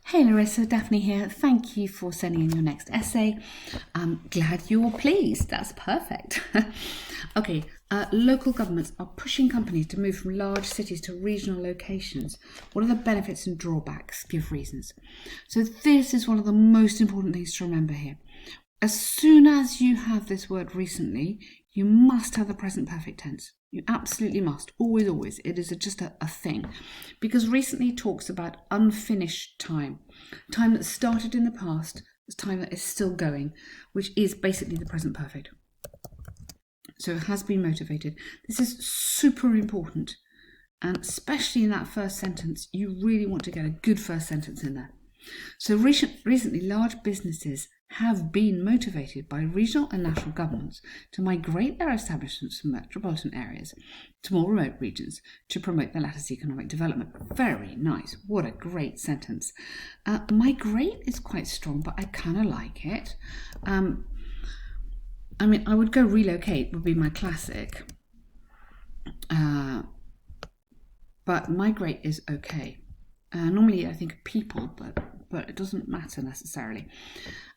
Hey Larissa, Daphne here. Thank you for sending in your next essay. I'm glad you're pleased. That's perfect. Okay, local governments are pushing companies to move from large cities to regional locations. What are the benefits and drawbacks? Give reasons. So this is one of the most important things to remember here. As soon as you have this word recently, you must have the present perfect tense. You absolutely must. Always, always. It is just a thing. Because recently talks about unfinished time. Time that started in the past, time that is still going, which is basically the present perfect. So it has been motivated. This is super important. And especially in that first sentence, you really want to get a good first sentence in there. So recently, large businesses have been motivated by regional and national governments to migrate their establishments from metropolitan areas to more remote regions to promote the latter's economic development. Very nice. What a great sentence. Migrate is quite strong, but I kind of like it. I would go relocate would be my classic. But migrate is okay. Normally I think of people, but it doesn't matter necessarily.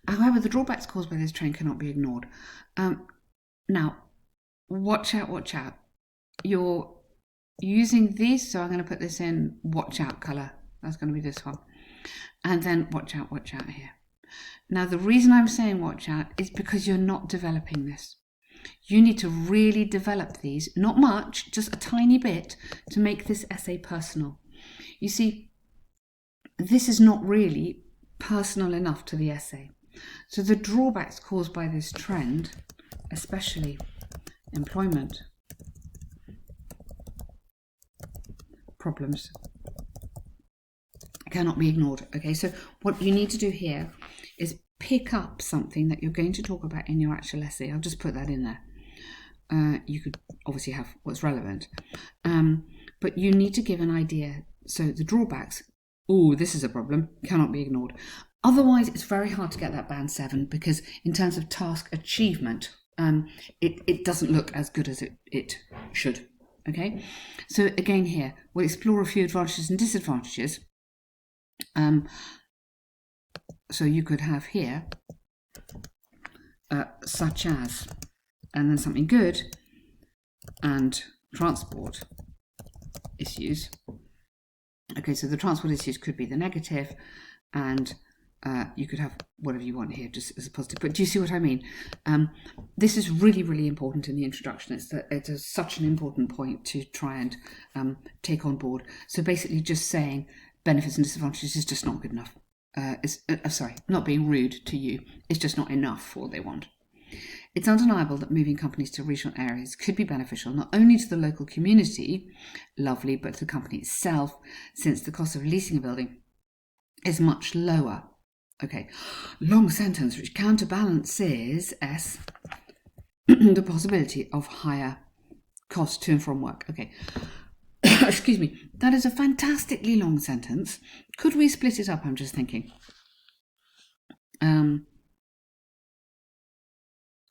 However, the drawbacks caused by this trend cannot be ignored. Now, watch out. You're using these, so I'm going to put this in watch out colour. That's going to be this one. And then watch out here. Now, the reason I'm saying watch out is because you're not developing this. You need to really develop these, not much, just a tiny bit, to make this essay personal. You see, this is not really personal enough to the essay. So the drawbacks caused by this trend, especially employment problems, cannot be ignored. Okay, so what you need to do here is pick up something that you're going to talk about in your actual essay. I'll just put that in there. You could obviously have what's relevant, but you need to give an idea. So the drawbacks, this is a problem, cannot be ignored. Otherwise, it's very hard to get that band 7 because in terms of task achievement, it doesn't look as good as it should. Okay, so again here, we'll explore a few advantages and disadvantages. So you could have here, such as, and then something good, and transport issues. Okay, so the transport issues could be the negative, and you could have whatever you want here, just as a positive. But do you see what I mean? This is really, really important in the introduction. It's such an important point to try and take on board. So basically just saying benefits and disadvantages is just not good enough. Not being rude to you. It's just not enough for what they want. It's undeniable that moving companies to regional areas could be beneficial not only to the local community, lovely, but to the company itself, since the cost of leasing a building is much lower. Okay, long sentence which counterbalances the possibility of higher costs to and from work. Okay, excuse me, that is a fantastically long sentence. Could we split it up? I'm just thinking.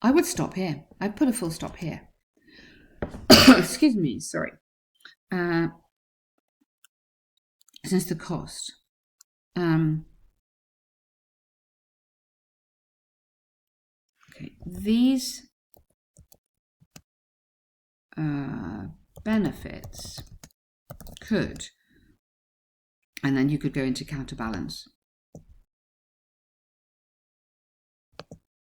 I would stop here. I'd put a full stop here. Excuse me, sorry. Since the cost. Okay, these benefits could, and then you could go into counterbalance.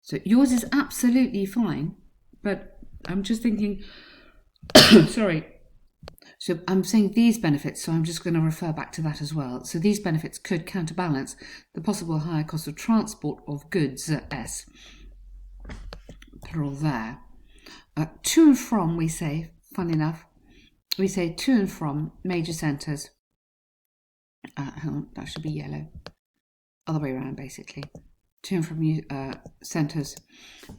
So yours is absolutely fine, but I'm just thinking, sorry. So I'm saying these benefits, so I'm just going to refer back to that as well. So these benefits could counterbalance the possible higher cost of transport of goods, S, plural there. To and from, we say, fun enough, we say to and from major centres. Hang on, that should be yellow. Other way around, basically. To and from centres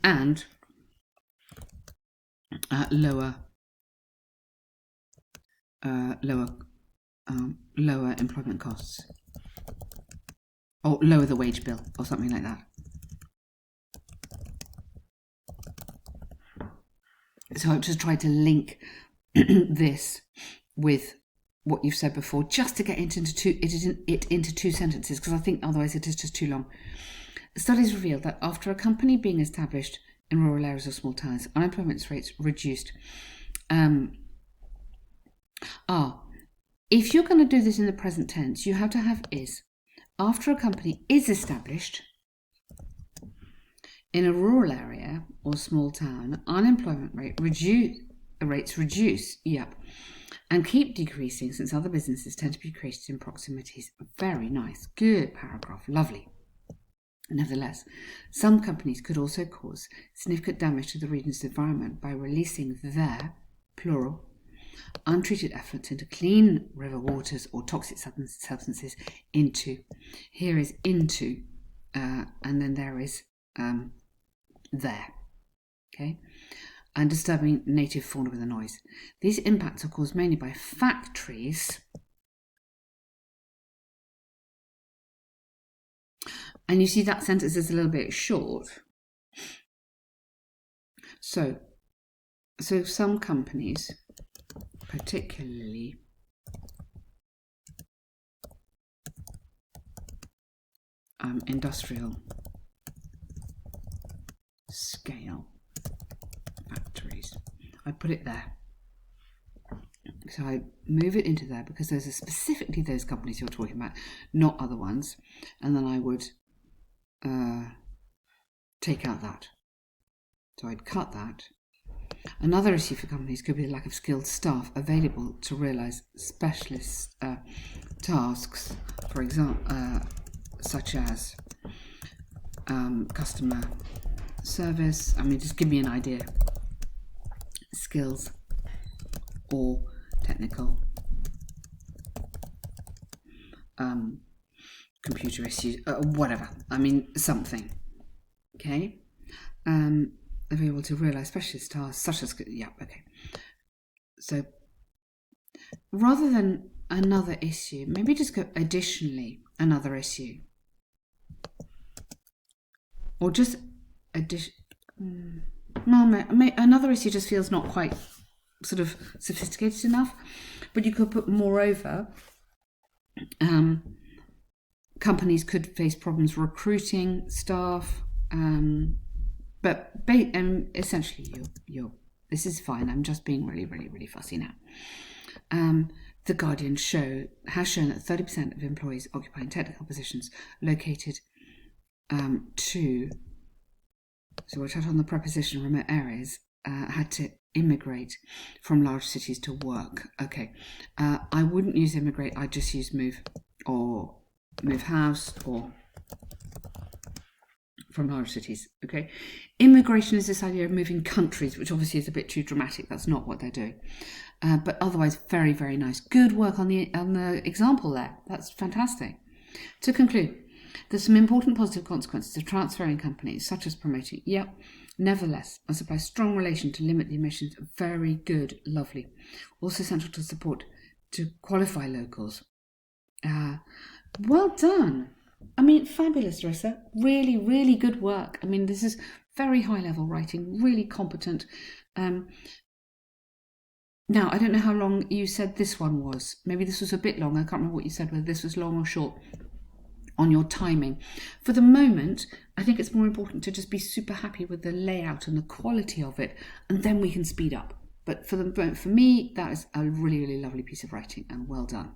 and lower employment costs, or lower the wage bill, or something like that. So I've just tried to link this with what you've said before, just to get it into two sentences, because I think otherwise it is just too long. Studies reveal that after a company being established in rural areas or small towns, unemployment rates reduced. If you're going to do this in the present tense, you have to have is. After a company is established in a rural area or small town, unemployment rates reduce, and keep decreasing since other businesses tend to be created in proximities. Very nice, good paragraph, lovely. Nevertheless, some companies could also cause significant damage to the region's environment by releasing their, plural, untreated effluents into clean river waters or toxic substances into. Here is into, and then there is there. Okay? And disturbing native fauna with a noise. These impacts are caused mainly by factories. And you see that sentence is a little bit short. So some companies, particularly industrial scale factories. I put it there. So I move it into there because those are specifically those companies you're talking about, not other ones. And then I would take out that. So I'd cut that. Another issue for companies could be the lack of skilled staff available to realise specialist tasks, for example, such as customer service. I mean, just give me an idea. Skills or technical computer issues, whatever. I mean, something. Okay. Available to realise specialist tasks such as, okay. So rather than another issue, maybe just go additionally another issue. Or just another issue just feels not quite sort of sophisticated enough, but you could put moreover. Companies could face problems recruiting staff, but essentially this is fine. I'm just being really, really, really fussy now. The Guardian has shown that 30% of employees occupying technical positions located so we're touching on the preposition remote areas, had to immigrate from large cities to work. Okay, I wouldn't use immigrate, I'd just use move or move house or from large cities. Okay, immigration is this idea of moving countries, which obviously is a bit too dramatic. That's not what they're doing. But otherwise, very, very nice. Good work on the example there. That's fantastic. To conclude, there's some important positive consequences of transferring companies, such as promoting. Nevertheless, I suppose strong relation to limit the emissions. Very good, lovely. Also central to support to qualify locals. Well done. I mean, fabulous, Larissa. Really, really good work. I mean, this is very high level writing, really competent. Now, I don't know how long you said this one was. Maybe this was a bit long. I can't remember what you said, whether this was long or short on your timing. For the moment, I think it's more important to just be super happy with the layout and the quality of it, and then we can speed up. But for me, that is a really, really lovely piece of writing, and well done.